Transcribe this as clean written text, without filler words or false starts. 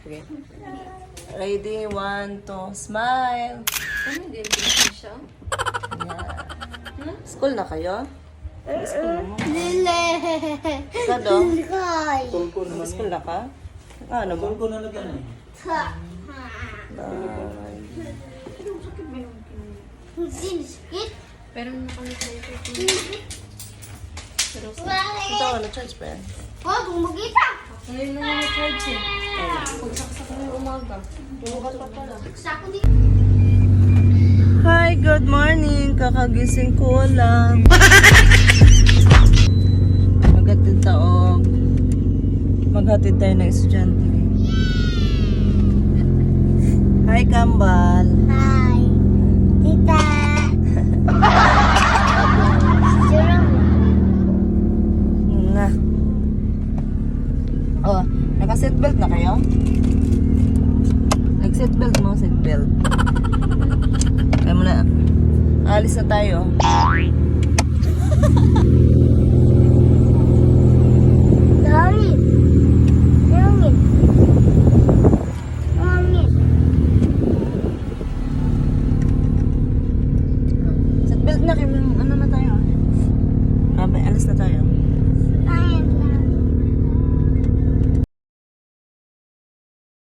Sige. Ready, 1, 2, smile. Ano din siya? Yan. School na kayo? School na mo. Ikaw do? Tulko naman School na ka? Ano mo? Tulko na lagyan eh. Pero nakamit na ito. Pero Ito, ano charge pa yan? ngayon na yung charge eh. Pagsaksak na yung umaga. Tulugan pa pala. Hi, good morning. Kakagising ko lang. Maghatid taong. Maghatid tayo ng estudyante. Hi, Kambal. Hi, Tita. Na. Oh, naka-seatbelt na kayo? Nag-seatbelt mo, seatbelt. Kaya mo na. Alis na tayo. Dami. Dami. Dami. Seatbelt na kayo. Ano na tayo? Alis na tayo.